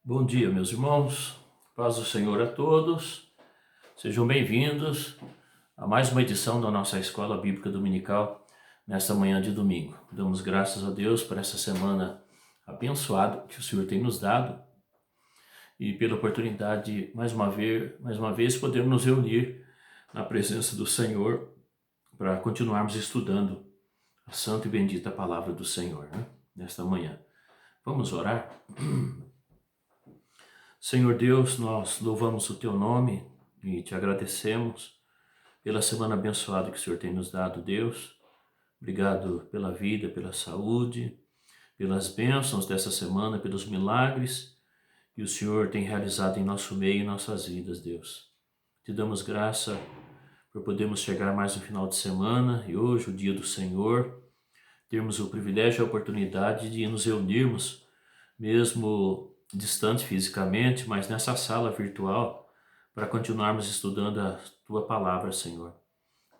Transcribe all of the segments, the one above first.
Bom dia, meus irmãos, paz do Senhor a todos, sejam bem-vindos a mais uma edição da nossa Escola Bíblica Dominical nesta manhã de domingo. Damos graças a Deus por essa semana abençoada que o Senhor tem nos dado e pela oportunidade de, mais uma vez, podermos nos reunir na presença do Senhor para continuarmos estudando a santa e bendita palavra do Senhor, nesta manhã. Vamos orar? Senhor Deus, nós louvamos o Teu nome e Te agradecemos pela semana abençoada que o Senhor tem nos dado, Deus. Obrigado pela vida, pela saúde, pelas bênçãos dessa semana, pelos milagres que o Senhor tem realizado em nosso meio e em nossas vidas, Deus. Te damos graça por podermos chegar mais no final de semana e hoje, o dia do Senhor, termos o privilégio e a oportunidade de nos reunirmos, mesmo distante fisicamente, mas nessa sala virtual, para continuarmos estudando a Tua palavra, Senhor.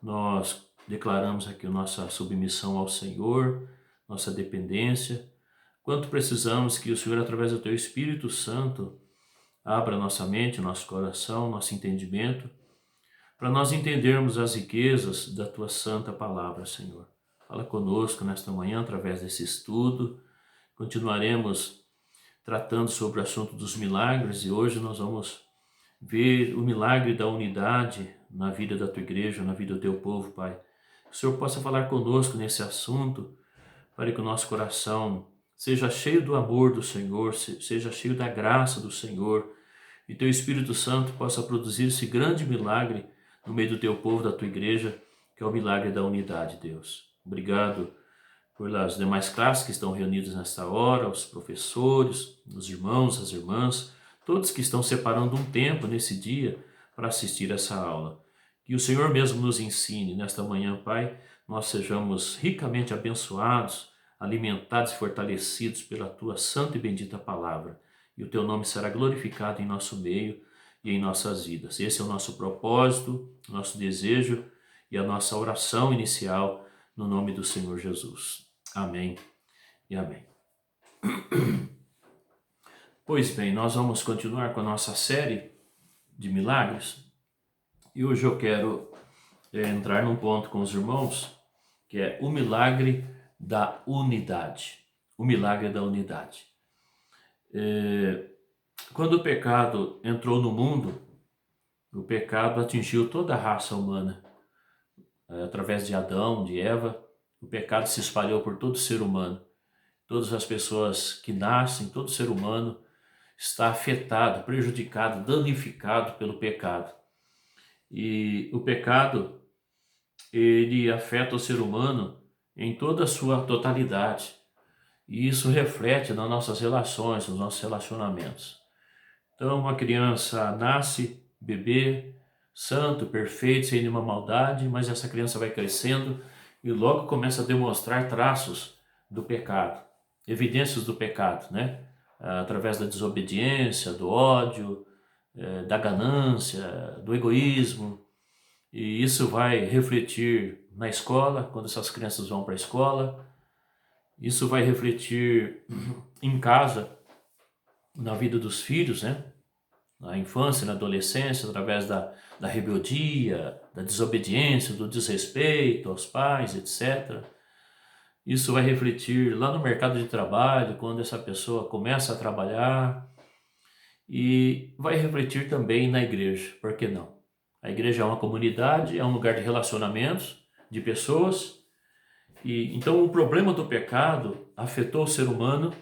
Nós declaramos aqui a nossa submissão ao Senhor, nossa dependência, quanto precisamos que o Senhor, através do Teu Espírito Santo, abra nossa mente, nosso coração, nosso entendimento, para nós entendermos as riquezas da Tua santa palavra, Senhor. Fala conosco nesta manhã, através desse estudo. Continuaremos tratando sobre o assunto dos milagres e hoje nós vamos ver o milagre da unidade na vida da Tua igreja, na vida do Teu povo, Pai. Que o Senhor possa falar conosco nesse assunto, para que o nosso coração seja cheio do amor do Senhor, seja cheio da graça do Senhor e Teu Espírito Santo possa produzir esse grande milagre no meio do Teu povo, da Tua igreja, que é o milagre da unidade, Deus. Obrigado pelas demais classes que estão reunidas nesta hora, os professores, os irmãos, as irmãs, todos que estão separando um tempo nesse dia para assistir essa aula. Que o Senhor mesmo nos ensine nesta manhã, Pai, nós sejamos ricamente abençoados, alimentados e fortalecidos pela Tua santa e bendita palavra. E o Teu nome será glorificado em nosso meio e em nossas vidas. Esse é o nosso propósito, nosso desejo e a nossa oração inicial no nome do Senhor Jesus. Amém e amém. Pois bem, nós vamos continuar com a nossa série de milagres e hoje eu quero entrar num ponto com os irmãos que é o milagre da unidade. O milagre da unidade. Quando o pecado entrou no mundo, o pecado atingiu toda a raça humana. Através de Adão, de Eva, o pecado se espalhou por todo ser humano. Todas as pessoas que nascem, todo ser humano está afetado, prejudicado, danificado pelo pecado. E o pecado, ele afeta o ser humano em toda a sua totalidade. E isso reflete nas nossas relações, nos nossos relacionamentos. Então, uma criança nasce, bebê, santo, perfeito, sem nenhuma maldade, mas essa criança vai crescendo e logo começa a demonstrar traços do pecado, evidências do pecado, através da desobediência, do ódio, da ganância, do egoísmo. E isso vai refletir na escola, quando essas crianças vão para a escola. Isso vai refletir em casa, na vida dos filhos, na infância, na adolescência, através da rebeldia, da desobediência, do desrespeito aos pais, etc. Isso vai refletir lá no mercado de trabalho, quando essa pessoa começa a trabalhar, e vai refletir também na igreja, por que não? A igreja é uma comunidade, é um lugar de relacionamentos, de pessoas, e então o problema do pecado afetou o ser humano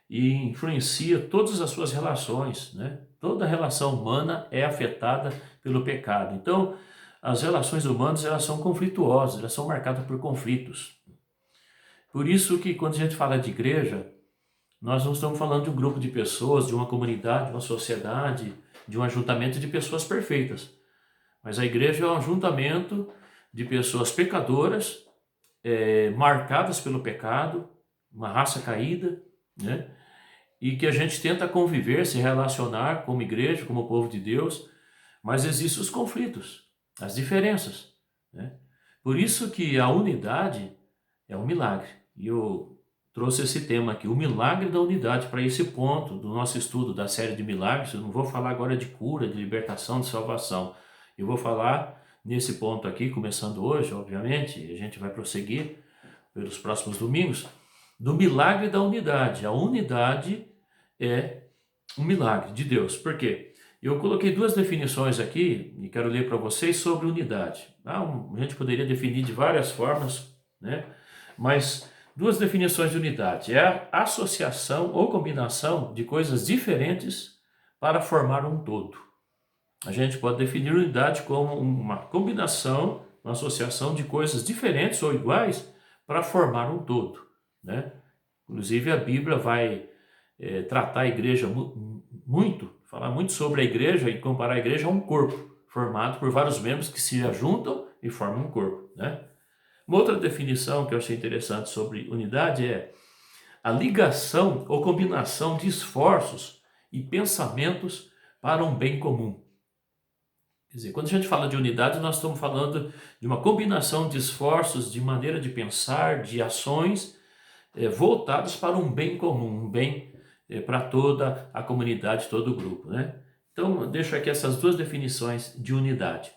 e influencia todas as suas relações, Toda relação humana é afetada pelo pecado. Então, as relações humanas, elas são conflituosas, elas são marcadas por conflitos. Por isso que quando a gente fala de igreja, nós não estamos falando de um grupo de pessoas, de uma comunidade, de uma sociedade, de um ajuntamento de pessoas perfeitas. Mas a igreja é um ajuntamento de pessoas pecadoras, marcadas pelo pecado, uma raça caída, né? E que a gente tenta conviver, se relacionar como igreja, como povo de Deus, mas existem os conflitos, as diferenças, né? Por isso que a unidade é um milagre. E eu trouxe esse tema aqui, o milagre da unidade, para esse ponto do nosso estudo da série de milagres. Eu não vou falar agora de cura, de libertação, de salvação. Eu vou falar nesse ponto aqui, começando hoje, obviamente, e a gente vai prosseguir pelos próximos domingos, do milagre da unidade. A unidade é um milagre de Deus. Por quê? Eu coloquei duas definições aqui e quero ler para vocês sobre unidade. A gente poderia definir de várias formas, né? Mas duas definições de unidade. É a associação ou combinação de coisas diferentes para formar um todo. A gente pode definir unidade como uma combinação, uma associação de coisas diferentes ou iguais para formar um todo, né? Inclusive a Bíblia vai tratar a igreja muito, falar muito sobre a igreja e comparar a igreja a um corpo formado por vários membros que se ajuntam e formam um corpo, né? Uma outra definição que eu achei interessante sobre unidade é a ligação ou combinação de esforços e pensamentos para um bem comum. Quer dizer, quando a gente fala de unidade, nós estamos falando de uma combinação de esforços, de maneira de pensar, de ações voltados para um bem comum, um bem para toda a comunidade, todo o grupo, né? Então, eu deixo aqui essas duas definições de unidade.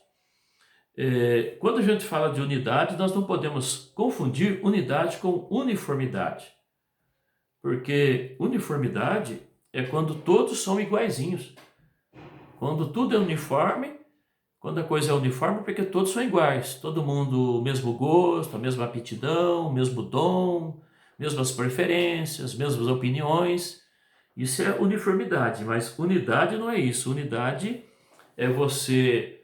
Quando a gente fala de unidade, nós não podemos confundir unidade com uniformidade, porque uniformidade é quando todos são iguaizinhos. Quando tudo é uniforme, quando a coisa é uniforme, porque todos são iguais, todo mundo o mesmo gosto, a mesma aptidão, o mesmo dom, mesmas preferências, mesmas opiniões. Isso é uniformidade, mas unidade não é isso. Unidade é você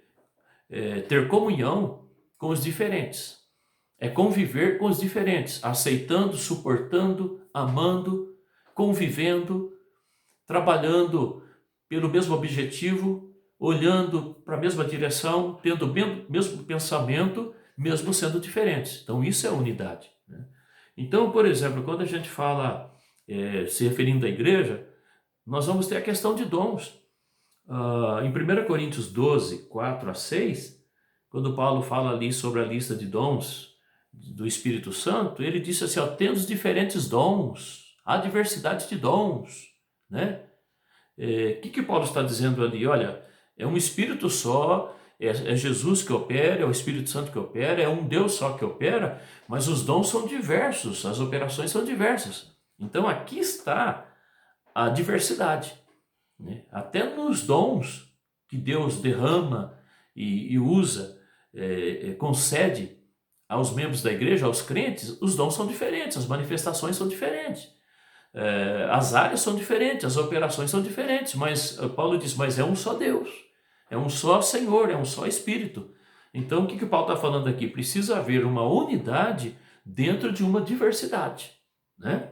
ter comunhão com os diferentes. É conviver com os diferentes, aceitando, suportando, amando, convivendo, trabalhando pelo mesmo objetivo, olhando para a mesma direção, tendo o mesmo pensamento, mesmo sendo diferentes. Então isso é unidade, né? Então, por exemplo, quando a gente fala, se referindo à igreja, nós vamos ter a questão de dons. Em 1 Coríntios 12, 4 a 6, quando Paulo fala ali sobre a lista de dons do Espírito Santo, ele disse assim, tendo os diferentes dons, há diversidade de dons, né? Que Paulo está dizendo ali? Olha, é um Espírito só, é Jesus que opera, é o Espírito Santo que opera, é um Deus só que opera, mas os dons são diversos, as operações são diversas. Então aqui está a diversidade, né? Até nos dons que Deus derrama e usa, concede aos membros da igreja, aos crentes, os dons são diferentes, as manifestações são diferentes. As áreas são diferentes, as operações são diferentes, mas Paulo diz, mas é um só Deus, é um só Senhor, é um só Espírito. Então o que Paulo está falando aqui? Precisa haver uma unidade dentro de uma diversidade, né?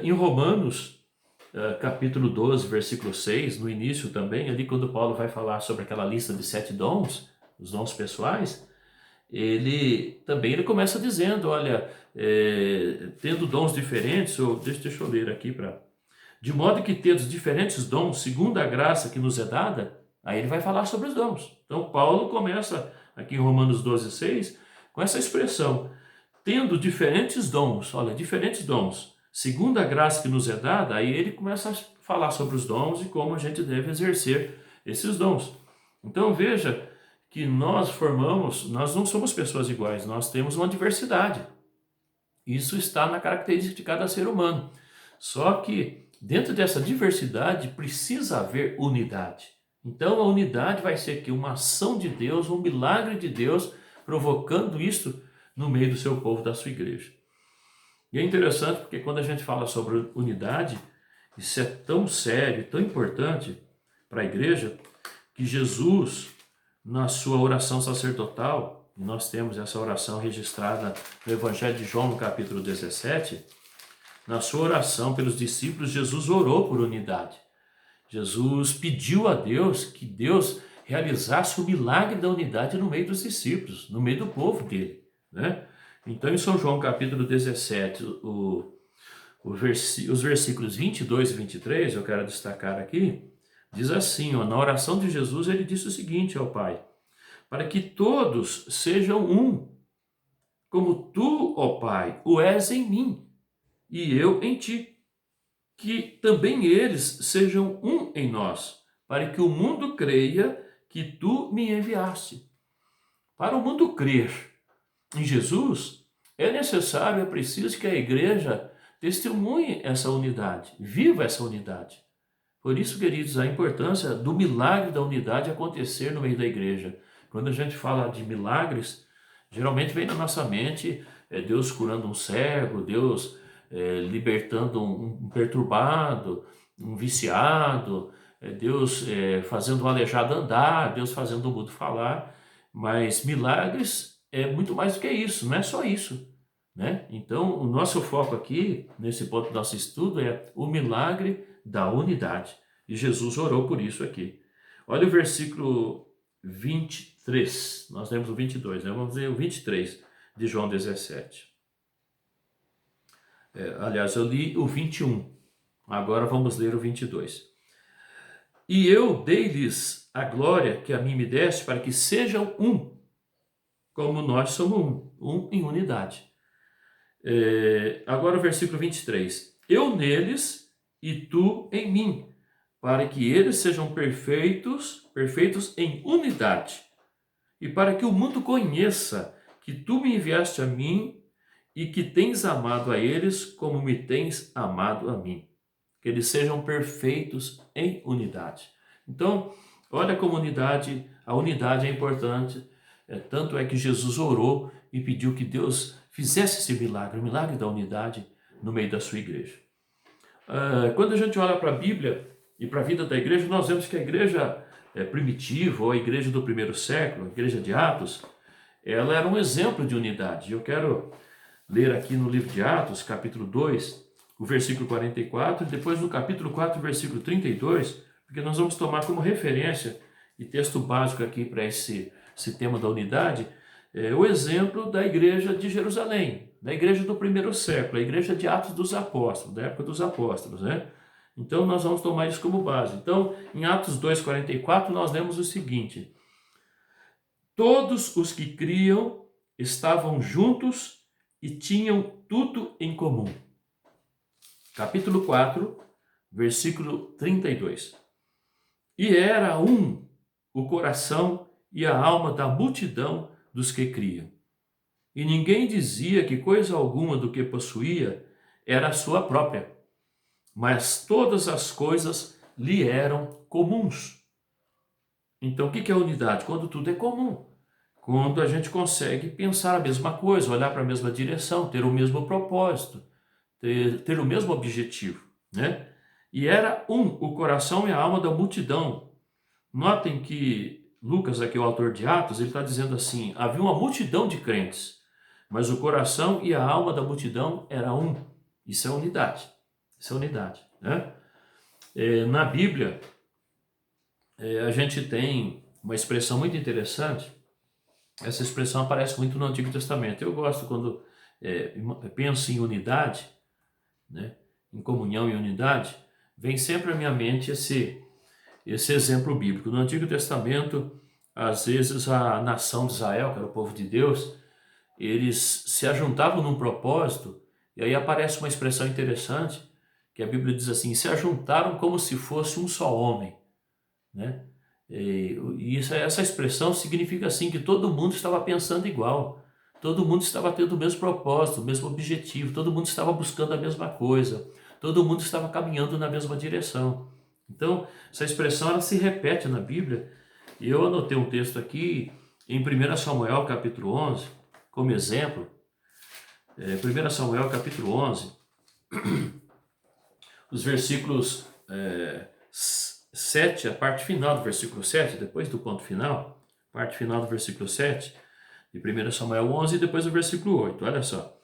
Em Romanos, capítulo 12, versículo 6, no início também, ali quando Paulo vai falar sobre aquela lista de 7 dons, os dons pessoais, ele começa dizendo, olha, tendo dons diferentes, deixa eu ler aqui, de modo que tendo diferentes dons, segundo a graça que nos é dada, aí ele vai falar sobre os dons. Então Paulo começa aqui em Romanos 12, 6, com essa expressão, tendo diferentes dons, olha, diferentes dons, segundo a graça que nos é dada, aí ele começa a falar sobre os dons e como a gente deve exercer esses dons. Então veja que nós não somos pessoas iguais, nós temos uma diversidade. Isso está na característica de cada ser humano. Só que dentro dessa diversidade precisa haver unidade. Então a unidade vai ser aqui uma ação de Deus, um milagre de Deus, provocando isso no meio do seu povo, da sua igreja. E é interessante porque quando a gente fala sobre unidade, isso é tão sério, tão importante para a igreja, que Jesus, na sua oração sacerdotal, e nós temos essa oração registrada no Evangelho de João, no capítulo 17, na sua oração pelos discípulos, Jesus orou por unidade. Jesus pediu a Deus que Deus realizasse o milagre da unidade no meio dos discípulos, no meio do povo dele, né? Então, em São João capítulo 17, os versículos 22 e 23, eu quero destacar aqui, diz assim, ó, na oração de Jesus ele disse o seguinte ao Pai: para que todos sejam um, como tu, ó Pai, o és em mim e eu em ti, que também eles sejam um em nós, para que o mundo creia que tu me enviaste. Para o mundo crer em Jesus, é necessário, é preciso que a igreja testemunhe essa unidade, viva essa unidade. Por isso, queridos, a importância do milagre da unidade acontecer no meio da igreja. Quando a gente fala de milagres, geralmente vem na nossa mente Deus curando um cego, Deus libertando um perturbado, um viciado, Deus fazendo um aleijado andar, Deus fazendo o mudo falar. Mas milagres é muito mais do que isso, não é só isso, né? Então, o nosso foco aqui, nesse ponto do nosso estudo, é o milagre da unidade. E Jesus orou por isso aqui. Olha o versículo 23. Nós lemos o 22, né? Vamos ler o 23 de João 17. Aliás, eu li o 21. Agora vamos ler o 22. E eu dei-lhes a glória que a mim me deste, para que sejam um, como nós somos um em unidade. Agora o versículo 23. Eu neles e tu em mim, para que eles sejam perfeitos, perfeitos em unidade, e para que o mundo conheça que tu me enviaste a mim e que tens amado a eles como me tens amado a mim. Que eles sejam perfeitos em unidade. Então, olha como a unidade é importante. Tanto é que Jesus orou e pediu que Deus fizesse esse milagre, o milagre da unidade no meio da sua igreja. Quando a gente olha para a Bíblia e para a vida da igreja, nós vemos que a igreja primitiva, ou a igreja do primeiro século, a igreja de Atos, ela era um exemplo de unidade. Eu quero ler aqui no livro de Atos, capítulo 2, o versículo 44, e depois no capítulo 4, versículo 32, porque nós vamos tomar como referência e texto básico aqui para esse tema da unidade, o exemplo da igreja de Jerusalém, da igreja do primeiro século, a igreja de Atos dos Apóstolos, da época dos apóstolos, né? Então nós vamos tomar isso como base. Então, em Atos 2:44, nós lemos o seguinte: todos os que criam estavam juntos e tinham tudo em comum. Capítulo 4, versículo 32. E era um o coração e a alma da multidão dos que criam. E ninguém dizia que coisa alguma do que possuía era sua própria, mas todas as coisas lhe eram comuns. Então, o que é unidade? Quando tudo é comum. Quando a gente consegue pensar a mesma coisa, olhar para a mesma direção, ter o mesmo propósito, ter o mesmo objetivo, né? E era um o coração e a alma da multidão. Notem que Lucas, aqui o autor de Atos, ele está dizendo assim: havia uma multidão de crentes, mas o coração e a alma da multidão era um. Isso é unidade. Isso é unidade, né? Na Bíblia, a gente tem uma expressão muito interessante. Essa expressão aparece muito no Antigo Testamento. Eu gosto quando penso em unidade, né? Em comunhão e unidade, vem sempre à minha mente esse exemplo bíblico. No Antigo Testamento, às vezes a nação de Israel, que era o povo de Deus, eles se ajuntavam num propósito, e aí aparece uma expressão interessante, que a Bíblia diz assim: se ajuntaram como se fosse um só homem, né? E essa expressão significa assim que todo mundo estava pensando igual, todo mundo estava tendo o mesmo propósito, o mesmo objetivo, todo mundo estava buscando a mesma coisa, todo mundo estava caminhando na mesma direção. Então, essa expressão ela se repete na Bíblia, e eu anotei um texto aqui em 1 Samuel capítulo 11, como exemplo. 1 Samuel capítulo 11, os versículos 7, a parte final do versículo 7, depois do ponto final, parte final do versículo 7, de 1 Samuel 11, e depois o versículo 8, olha só.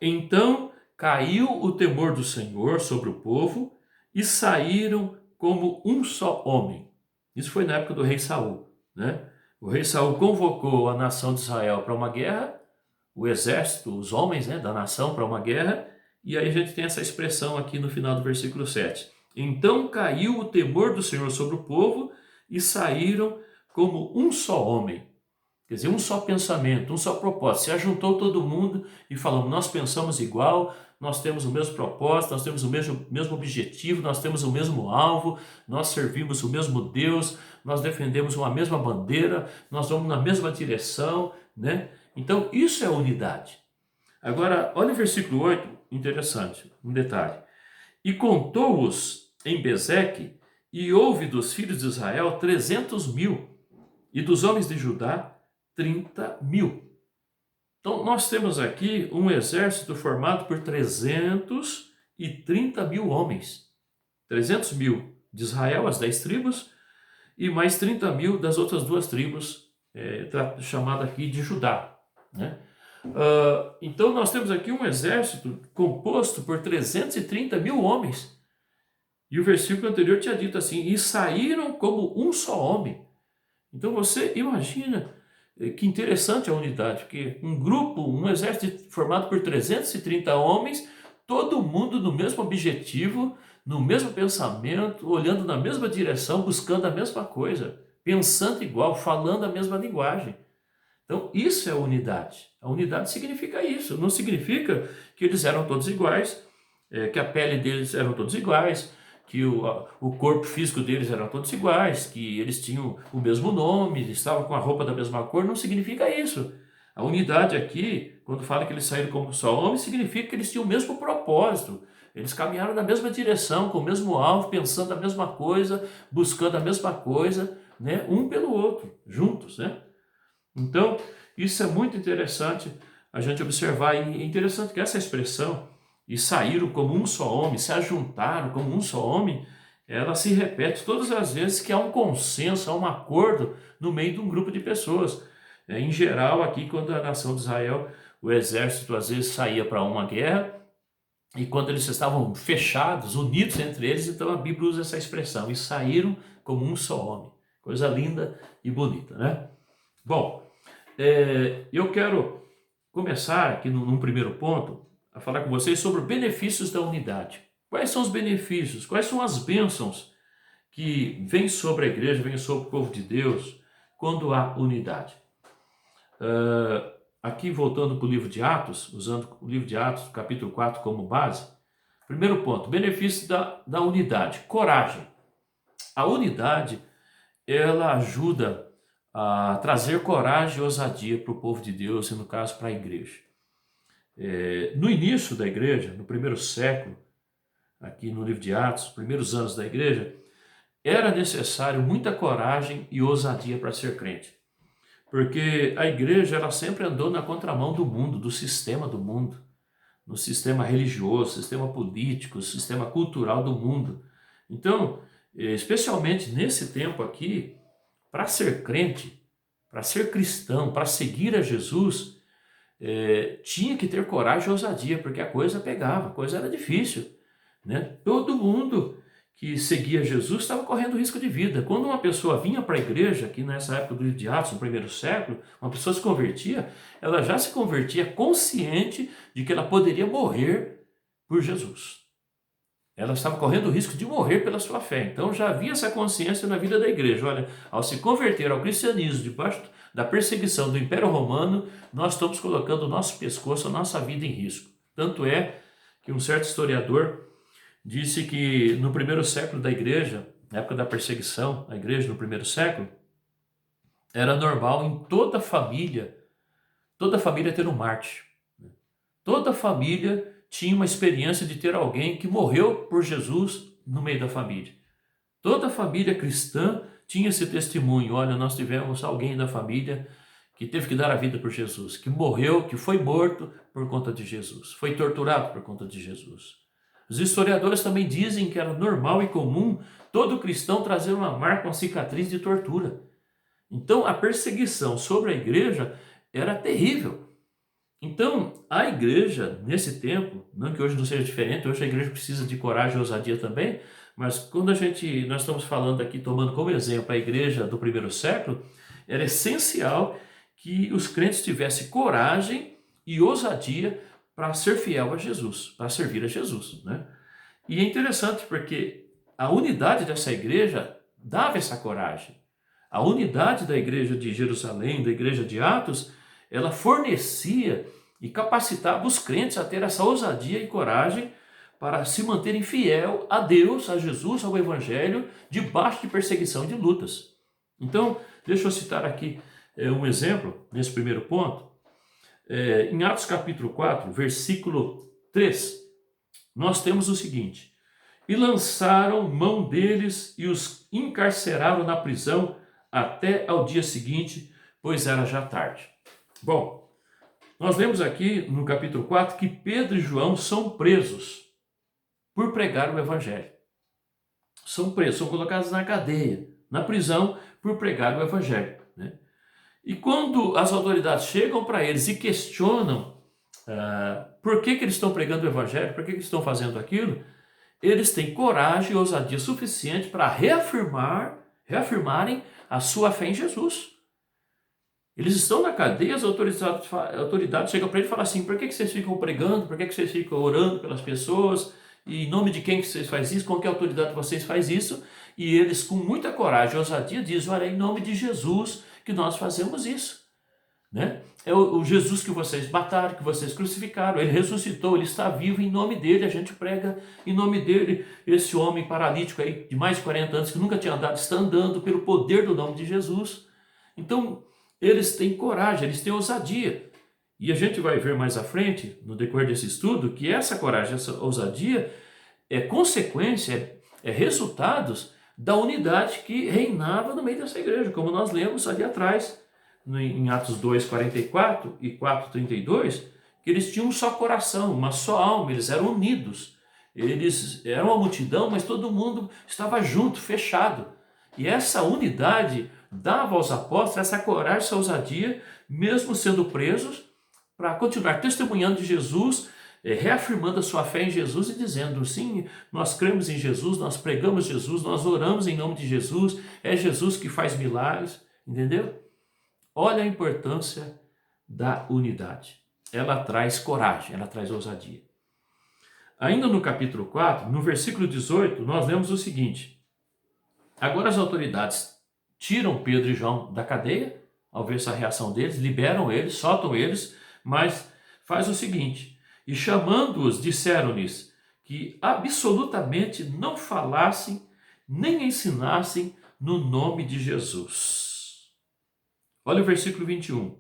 Então caiu o temor do Senhor sobre o povo, e saíram como um só homem. Isso foi na época do rei Saul, né? O rei Saul convocou a nação de Israel para uma guerra, o exército, os homens, né, da nação para uma guerra, e aí a gente tem essa expressão aqui no final do versículo 7. Então caiu o temor do Senhor sobre o povo e saíram como um só homem. Quer dizer, um só pensamento, um só propósito. Se ajuntou todo mundo e falou, nós pensamos igual, nós temos o mesmo propósito, nós temos o mesmo objetivo, nós temos o mesmo alvo, nós servimos o mesmo Deus, nós defendemos uma mesma bandeira, nós vamos na mesma direção, né? Então, isso é unidade. Agora, olha o versículo 8, interessante, um detalhe. E contou-os em Bezeque, e houve dos filhos de Israel 300.000, e dos homens de Judá 30.000. Então, nós temos aqui um exército formado por 330.000 homens. 300.000 de Israel, as 10 tribos, e mais 30.000 das outras duas tribos, chamada aqui de Judá, né? Então, nós temos aqui um exército composto por 330.000 homens. E o versículo anterior tinha dito assim, e saíram como um só homem. Então, você imagina que interessante a unidade, porque um grupo, um exército formado por 330 homens, todo mundo no mesmo objetivo, no mesmo pensamento, olhando na mesma direção, buscando a mesma coisa, pensando igual, falando a mesma linguagem. Então, isso é unidade. A unidade significa isso. Não significa que eles eram todos iguais, que a pele deles eram todos iguais, que o corpo físico deles eram todos iguais, que eles tinham o mesmo nome, estavam com a roupa da mesma cor. Não significa isso. A unidade aqui, quando fala que eles saíram como só homens, significa que eles tinham o mesmo propósito. Eles caminharam na mesma direção, com o mesmo alvo, pensando a mesma coisa, buscando a mesma coisa, né? Um pelo outro, juntos, né? Então, isso é muito interessante a gente observar, e é interessante que essa expressão, e saíram como um só homem, se ajuntaram como um só homem, ela se repete todas as vezes que há um consenso, há um acordo no meio de um grupo de pessoas. Em geral, aqui, quando a nação de Israel, o exército às vezes saía para uma guerra, e quando eles estavam fechados, unidos entre eles, então a Bíblia usa essa expressão, e saíram como um só homem. Coisa linda e bonita, né? Bom, eu quero começar aqui num primeiro ponto a falar com vocês sobre os benefícios da unidade. Quais são os benefícios? Quais são as bênçãos que vêm sobre a igreja, vêm sobre o povo de Deus quando há unidade? Aqui voltando para o livro de Atos, usando o livro de Atos, capítulo 4 como base. Primeiro ponto, benefício da unidade, coragem. A unidade, ela ajuda a trazer coragem e ousadia para o povo de Deus, e no caso para a igreja. No início da igreja, no primeiro século, aqui no livro de Atos, primeiros anos da igreja, era necessário muita coragem e ousadia para ser crente. Porque a igreja ela sempre andou na contramão do mundo, do mundo, no sistema religioso, sistema político, sistema cultural do mundo. Então, especialmente nesse tempo aqui, para ser crente, para ser cristão, para seguir a Jesus, tinha que ter coragem e ousadia, porque a coisa pegava, a coisa era difícil, né? Todo mundo que seguia Jesus estava correndo risco de vida. Quando uma pessoa vinha para a igreja, aqui nessa época do livro de Atos, no primeiro século, uma pessoa se convertia, ela já se convertia consciente de que ela poderia morrer por Jesus. Ela estava correndo o risco de morrer pela sua fé. Então já havia essa consciência na vida da igreja. Olha, ao se converter ao cristianismo debaixo da perseguição do Império Romano, nós estamos colocando o nosso pescoço, a nossa vida em risco. Tanto é que um certo historiador disse que no primeiro século da igreja, na época da perseguição, a igreja no primeiro século, era normal em toda família ter um mártir. Toda família tinha uma experiência de ter alguém que morreu por Jesus no meio da família. Toda família cristã tinha esse testemunho. Olha, nós tivemos alguém da família que teve que dar a vida por Jesus, que morreu, que foi morto por conta de Jesus, foi torturado por conta de Jesus. Os historiadores também dizem que era normal e comum todo cristão trazer uma marca, uma cicatriz de tortura. Então a perseguição sobre a igreja era terrível. Então, a igreja, nesse tempo, não que hoje não seja diferente, hoje a igreja precisa de coragem e ousadia também, mas quando nós estamos falando aqui, tomando como exemplo a igreja do primeiro século, era essencial que os crentes tivessem coragem, e ousadia para ser fiel a Jesus, para servir a Jesus, né? E é interessante porque a unidade dessa igreja dava essa coragem. A unidade da igreja de Jerusalém, da igreja de Atos, ela fornecia e capacitava os crentes a ter essa ousadia e coragem para se manterem fiel a Deus, a Jesus, ao Evangelho, debaixo de perseguição e de lutas. Então, deixa eu citar aqui um exemplo, nesse primeiro ponto. Em Atos capítulo 4, versículo 3, nós temos o seguinte: e lançaram mão deles e os encarceraram na prisão até ao dia seguinte, pois era já tarde. Bom, nós lemos aqui no capítulo 4 que Pedro e João são presos por pregar o evangelho. São presos, são colocados na cadeia, na prisão, por pregar o evangelho, né? E quando as autoridades chegam para eles e questionam por que eles estão pregando o evangelho, por que eles estão fazendo aquilo, eles têm coragem e ousadia suficiente para reafirmarem a sua fé em Jesus. Eles estão na cadeia, as autoridades chegam para eles e falam assim: por que vocês ficam pregando, por que vocês ficam orando pelas pessoas, e em nome de quem que vocês fazem isso, com que autoridade vocês fazem isso? E eles, com muita coragem e ousadia, dizem: olha, é em nome de Jesus que nós fazemos isso, né? É o Jesus que vocês mataram, que vocês crucificaram, ele ressuscitou, ele está vivo, em nome dele a gente prega, em nome dele. Esse homem paralítico aí de mais de 40 anos que nunca tinha andado, está andando pelo poder do nome de Jesus. Então eles têm coragem, eles têm ousadia, e a gente vai ver mais à frente, no decorrer desse estudo, que essa coragem, essa ousadia é consequência, é resultados da unidade que reinava no meio dessa igreja, como nós lemos ali atrás, em Atos 2, 44 e 4, 32, que eles tinham um só coração, uma só alma, eles eram unidos. Eles eram uma multidão, mas todo mundo estava junto, fechado. E essa unidade dava aos apóstolos essa coragem, essa ousadia, mesmo sendo presos, para continuar testemunhando de Jesus, reafirmando a sua fé em Jesus e dizendo: sim, nós cremos em Jesus, nós pregamos Jesus, nós oramos em nome de Jesus, é Jesus que faz milagres, entendeu? Olha a importância da unidade. Ela traz coragem, ela traz ousadia. Ainda no capítulo 4, no versículo 18, nós lemos o seguinte: agora as autoridades tiram Pedro e João da cadeia, ao ver essa reação deles, liberam eles, soltam eles, mas faz o seguinte: e chamando-os, disseram-lhes que absolutamente não falassem nem ensinassem no nome de Jesus. Olha o versículo 21.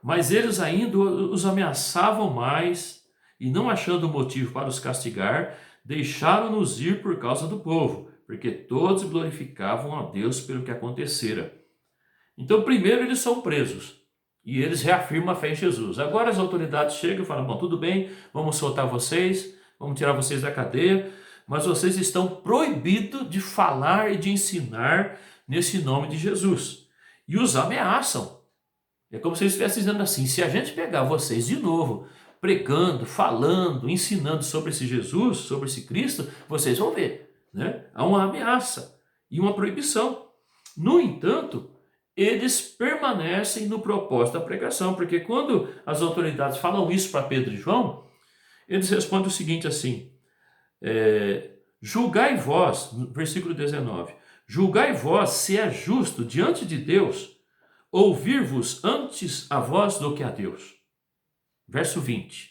Mas eles ainda os ameaçavam mais, e não achando motivo para os castigar, deixaram-nos ir por causa do povo, porque todos glorificavam a Deus pelo que acontecera. Então, primeiro eles são presos, e eles reafirmam a fé em Jesus. Agora as autoridades chegam e falam: bom, tudo bem, vamos soltar vocês, vamos tirar vocês da cadeia, mas vocês estão proibidos de falar e de ensinar nesse nome de Jesus. E os ameaçam. É como se eles estivessem dizendo assim: se a gente pegar vocês de novo, pregando, falando, ensinando sobre esse Jesus, sobre esse Cristo, vocês vão ver, né? Há uma ameaça e uma proibição. No entanto, eles permanecem no propósito da pregação, porque quando as autoridades falam isso para Pedro e João, eles respondem o seguinte assim: julgai vós, no versículo 19, julgai vós se é justo diante de Deus ouvir-vos antes a vós do que a Deus. Verso 20,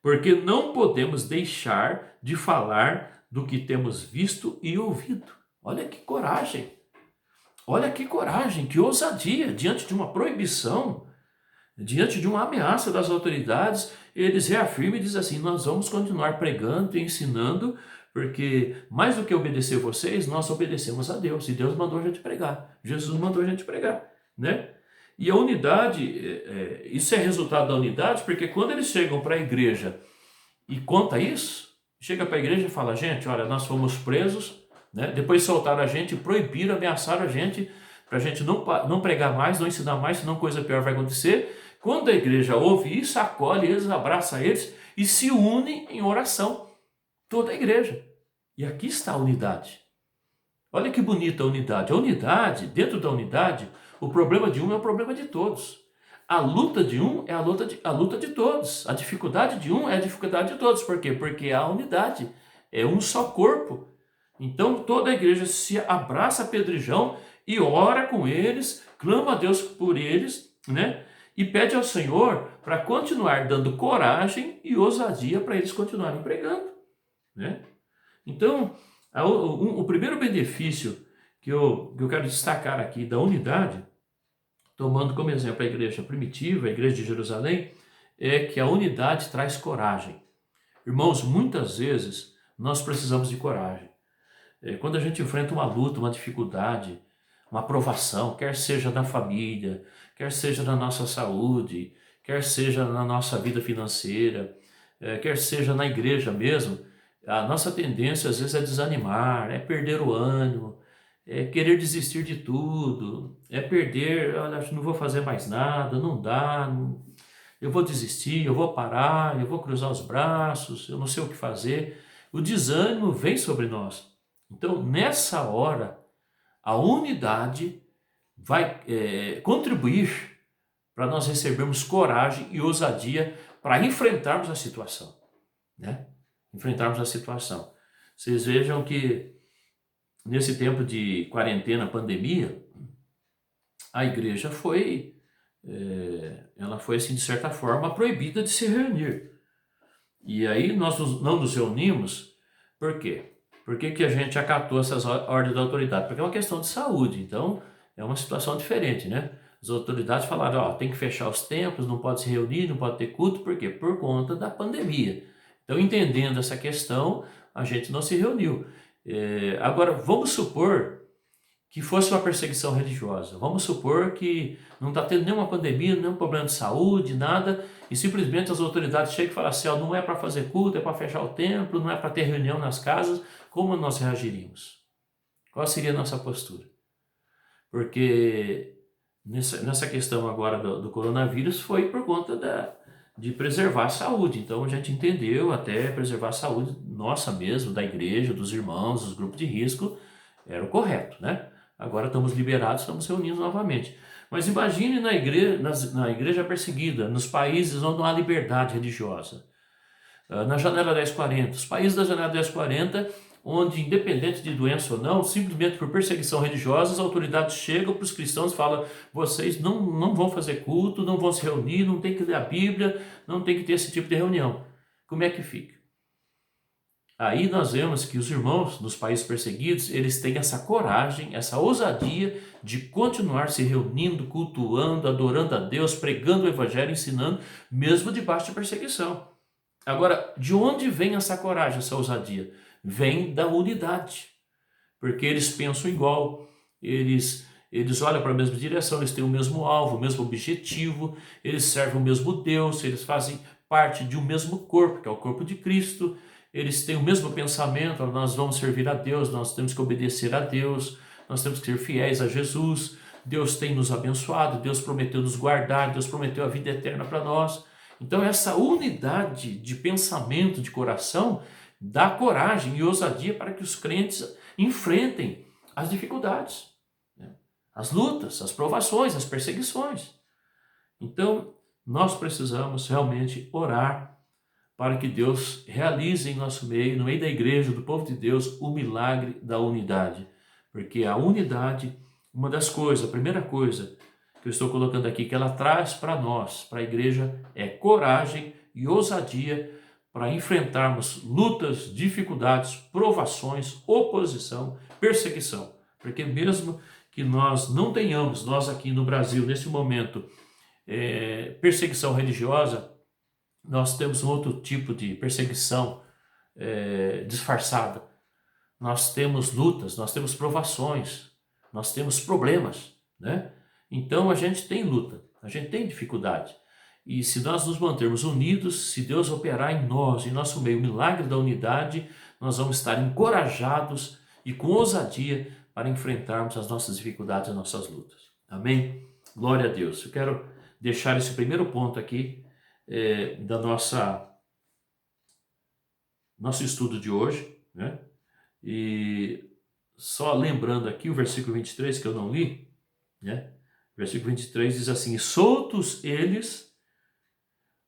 porque não podemos deixar de falar do que temos visto e ouvido. Olha que coragem, que ousadia, diante de uma proibição, diante de uma ameaça das autoridades, eles reafirmam e dizem assim: nós vamos continuar pregando e ensinando, porque mais do que obedecer vocês, nós obedecemos a Deus, e Deus mandou a gente pregar, Jesus mandou a gente pregar, né? E a unidade, isso é resultado da unidade, porque quando eles chegam para a igreja e conta isso, chega para a igreja e fala: gente, olha, nós fomos presos, né? Depois soltaram a gente, proibiram, ameaçaram a gente, para a gente não pregar mais, não ensinar mais, senão coisa pior vai acontecer. Quando a igreja ouve isso, acolhe eles, abraça eles e se une em oração, toda a igreja. E aqui está a unidade. Olha que bonita a unidade. A unidade, dentro da unidade, o problema de um é o problema de todos. A luta de um é a luta de todos. A dificuldade de um é a dificuldade de todos. Por quê? Porque há unidade. É um só corpo. Então toda a igreja se abraça a Pedro e João e ora com eles, clama a Deus por eles, né? E pede ao Senhor para continuar dando coragem e ousadia para eles continuarem pregando, né? Então, o primeiro benefício que eu quero destacar aqui da unidade, tomando como exemplo a igreja primitiva, a igreja de Jerusalém, é que a unidade traz coragem. Irmãos, muitas vezes nós precisamos de coragem. Quando a gente enfrenta uma luta, uma dificuldade, uma provação, quer seja na família, quer seja na nossa saúde, quer seja na nossa vida financeira, quer seja na igreja mesmo, a nossa tendência às vezes é desanimar, é perder o ânimo, é querer desistir de tudo, é perder, olha, não vou fazer mais nada, não dá, eu vou desistir, eu vou parar, eu vou cruzar os braços, eu não sei o que fazer. O desânimo vem sobre nós. Então, nessa hora, a unidade vai contribuir para nós recebermos coragem e ousadia para enfrentarmos a situação, né? Enfrentarmos a situação. Vocês vejam que nesse tempo de quarentena, pandemia, a igreja ela foi assim de certa forma proibida de se reunir. E aí nós não nos reunimos, por quê? Por que a gente acatou essas ordens da autoridade? Porque é uma questão de saúde, então é uma situação diferente, né? As autoridades falaram, ó, tem que fechar os templos, não pode se reunir, não pode ter culto, por quê? Por conta da pandemia. Então, entendendo essa questão, a gente não se reuniu. Agora, vamos supor que fosse uma perseguição religiosa. Vamos supor que não está tendo nenhuma pandemia, nenhum problema de saúde, nada, e simplesmente as autoridades chegam e falam assim, ó, não é para fazer culto, é para fechar o templo, não é para ter reunião nas casas. Como nós reagiríamos? Qual seria a nossa postura? Porque nessa questão agora do coronavírus foi por conta de preservar a saúde. Então a gente entendeu até preservar a saúde nossa mesmo, da igreja, dos irmãos, dos grupos de risco, era o correto, né? Agora estamos liberados, estamos reunindo novamente. Mas imagine na igreja perseguida, nos países onde não há liberdade religiosa. Na janela 1040, os países da janela 1040, onde independente de doença ou não, simplesmente por perseguição religiosa, as autoridades chegam para os cristãos e falam, vocês não vão fazer culto, não vão se reunir, não tem que ler a Bíblia, não tem que ter esse tipo de reunião. Como é que fica? Aí nós vemos que os irmãos nos países perseguidos, eles têm essa coragem, essa ousadia de continuar se reunindo, cultuando, adorando a Deus, pregando o evangelho, ensinando, mesmo debaixo de perseguição. Agora, de onde vem essa coragem, essa ousadia? Vem da unidade, porque eles pensam igual, eles olham para a mesma direção, eles têm o mesmo alvo, o mesmo objetivo, eles servem o mesmo Deus, eles fazem parte de um mesmo corpo, que é o corpo de Cristo, eles têm o mesmo pensamento, nós vamos servir a Deus, nós temos que obedecer a Deus, nós temos que ser fiéis a Jesus, Deus tem nos abençoado, Deus prometeu nos guardar, Deus prometeu a vida eterna para nós. Então essa unidade de pensamento, de coração, dá coragem e ousadia para que os crentes enfrentem as dificuldades, né? As lutas, as provações, as perseguições. Então nós precisamos realmente orar para que Deus realize em nosso meio, no meio da igreja, do povo de Deus, o milagre da unidade. Porque a unidade, uma das coisas, a primeira coisa que eu estou colocando aqui, que ela traz para nós, para a igreja, é coragem e ousadia para enfrentarmos lutas, dificuldades, provações, oposição, perseguição. Porque mesmo que nós não tenhamos, nós aqui no Brasil, nesse momento, perseguição religiosa, nós temos um outro tipo de perseguição disfarçada. Nós temos lutas, nós temos provações, nós temos problemas, né? Então a gente tem luta, a gente tem dificuldade. E se nós nos mantermos unidos, se Deus operar em nós, em nosso meio, o milagre da unidade, nós vamos estar encorajados e com ousadia para enfrentarmos as nossas dificuldades, as nossas lutas. Amém? Glória a Deus. Eu quero deixar esse primeiro ponto aqui da nosso estudo de hoje, né? E só lembrando aqui o versículo 23 que eu não li, né? Versículo 23 diz assim: soltos eles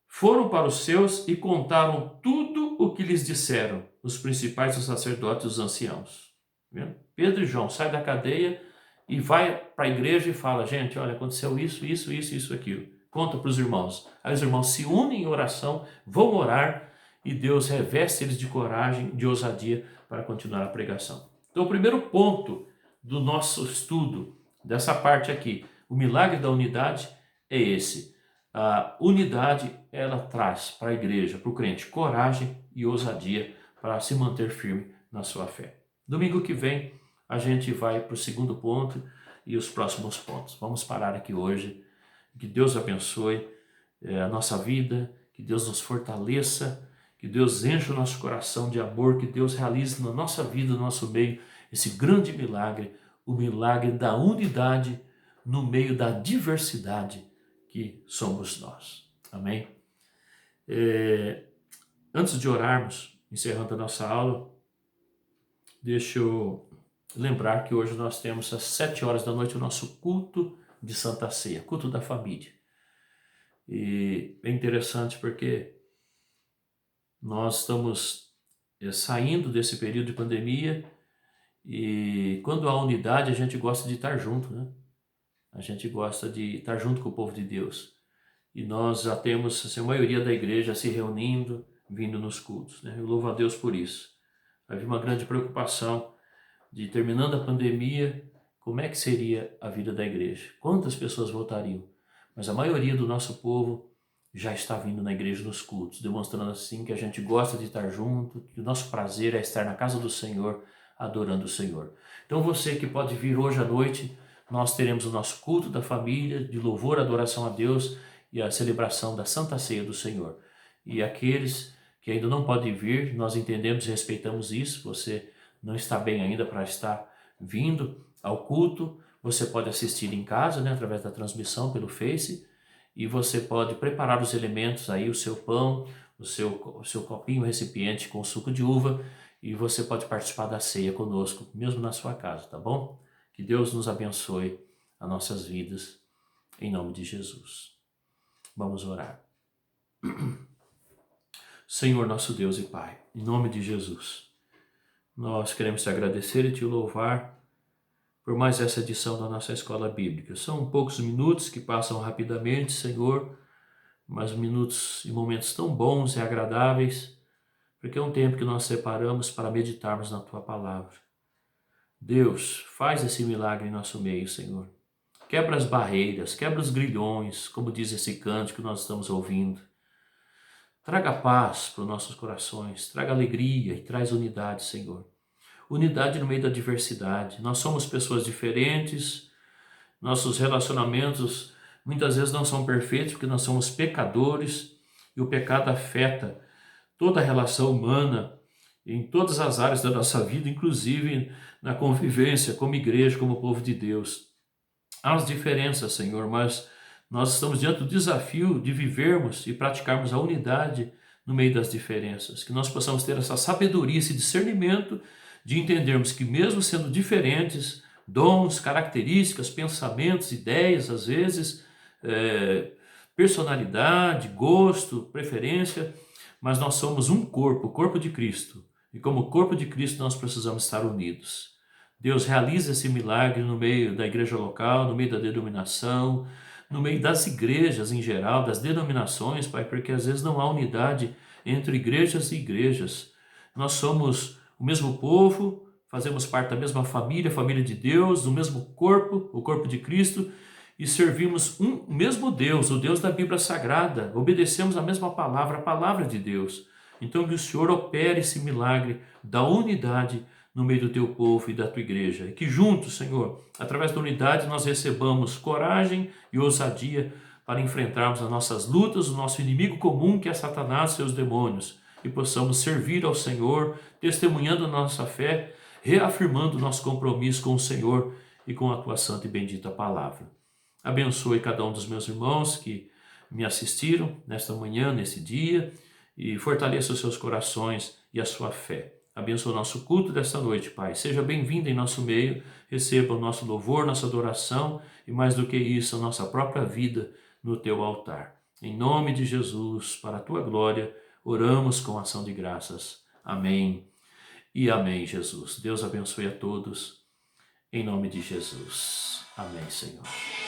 foram para os seus e contaram tudo o que lhes disseram os principais, os sacerdotes e os anciãos. Vendo? Pedro e João saem da cadeia e vai para a igreja e fala: gente, olha, aconteceu isso, aquilo. Conta para os irmãos. Aí os irmãos se unem em oração, vão orar e Deus reveste eles de coragem, de ousadia para continuar a pregação. Então, o primeiro ponto do nosso estudo, dessa parte aqui, o milagre da unidade, é esse. A unidade, ela traz para a igreja, para o crente, coragem e ousadia para se manter firme na sua fé. Domingo que vem, a gente vai para o segundo ponto e os próximos pontos. Vamos parar aqui hoje. Que Deus abençoe a nossa vida, que Deus nos fortaleça, que Deus encha o nosso coração de amor, que Deus realize na nossa vida, no nosso meio, esse grande milagre, o milagre da unidade no meio da diversidade que somos nós. Amém? Antes de orarmos, encerrando a nossa aula, deixa eu lembrar que hoje nós temos às 7 horas da noite o nosso culto de Santa Ceia, culto da família. E é interessante porque nós estamos saindo desse período de pandemia e quando há unidade a gente gosta de estar junto, né? A gente gosta de estar junto com o povo de Deus. E nós já temos assim, a maioria da igreja se reunindo, vindo nos cultos, né? Eu louvo a Deus por isso. Havia uma grande preocupação de, terminando a pandemia, como é que seria a vida da igreja? Quantas pessoas voltariam? Mas a maioria do nosso povo já está vindo na igreja nos cultos, demonstrando assim que a gente gosta de estar junto, que o nosso prazer é estar na casa do Senhor, adorando o Senhor. Então você que pode vir hoje à noite, nós teremos o nosso culto da família, de louvor, adoração a Deus e a celebração da Santa Ceia do Senhor. E aqueles que ainda não podem vir, nós entendemos e respeitamos isso. Você não está bem ainda para estar vindo ao culto, você pode assistir em casa, né, através da transmissão pelo Face, e você pode preparar os elementos aí, o seu pão, o seu copinho, recipiente com suco de uva, e você pode participar da ceia conosco, mesmo na sua casa, tá bom? Que Deus nos abençoe as nossas vidas, em nome de Jesus. Vamos orar. Senhor nosso Deus e Pai, em nome de Jesus, nós queremos te agradecer e te louvar por mais essa edição da nossa escola bíblica. São poucos minutos que passam rapidamente, Senhor, mas minutos e momentos tão bons e agradáveis, porque é um tempo que nós separamos para meditarmos na Tua Palavra. Deus, faz esse milagre em nosso meio, Senhor. Quebra as barreiras, quebra os grilhões, como diz esse cântico que nós estamos ouvindo. Traga paz para os nossos corações, traga alegria e traz unidade, Senhor. Unidade no meio da diversidade. Nós somos pessoas diferentes, nossos relacionamentos muitas vezes não são perfeitos porque nós somos pecadores e o pecado afeta toda a relação humana em todas as áreas da nossa vida, inclusive na convivência como igreja, como povo de Deus. Há as diferenças, Senhor, mas nós estamos diante do desafio de vivermos e praticarmos a unidade no meio das diferenças. Que nós possamos ter essa sabedoria, esse discernimento de entendermos que mesmo sendo diferentes, dons, características, pensamentos, ideias, às vezes, personalidade, gosto, preferência, mas nós somos um corpo, o corpo de Cristo. E como corpo de Cristo nós precisamos estar unidos. Deus realiza esse milagre no meio da igreja local, no meio da denominação, no meio das igrejas em geral, das denominações, Pai, porque às vezes não há unidade entre igrejas e igrejas. Nós somos o mesmo povo, fazemos parte da mesma família, a família de Deus, do mesmo corpo, o corpo de Cristo, e servimos um mesmo Deus, o Deus da Bíblia Sagrada, obedecemos a mesma palavra, a palavra de Deus. Então que o Senhor opere esse milagre da unidade no meio do teu povo e da tua igreja. E que juntos, Senhor, através da unidade nós recebamos coragem e ousadia para enfrentarmos as nossas lutas, o nosso inimigo comum que é Satanás e seus demônios, e possamos servir ao Senhor, testemunhando a nossa fé, reafirmando o nosso compromisso com o Senhor e com a tua santa e bendita palavra. Abençoe cada um dos meus irmãos que me assistiram nesta manhã, nesse dia, e fortaleça os seus corações e a sua fé. Abençoa o nosso culto desta noite, Pai. Seja bem-vindo em nosso meio, receba o nosso louvor, nossa adoração e, mais do que isso, a nossa própria vida no teu altar. Em nome de Jesus, para a tua glória, oramos com ação de graças. Amém e amém, Jesus. Deus abençoe a todos, em nome de Jesus. Amém, Senhor.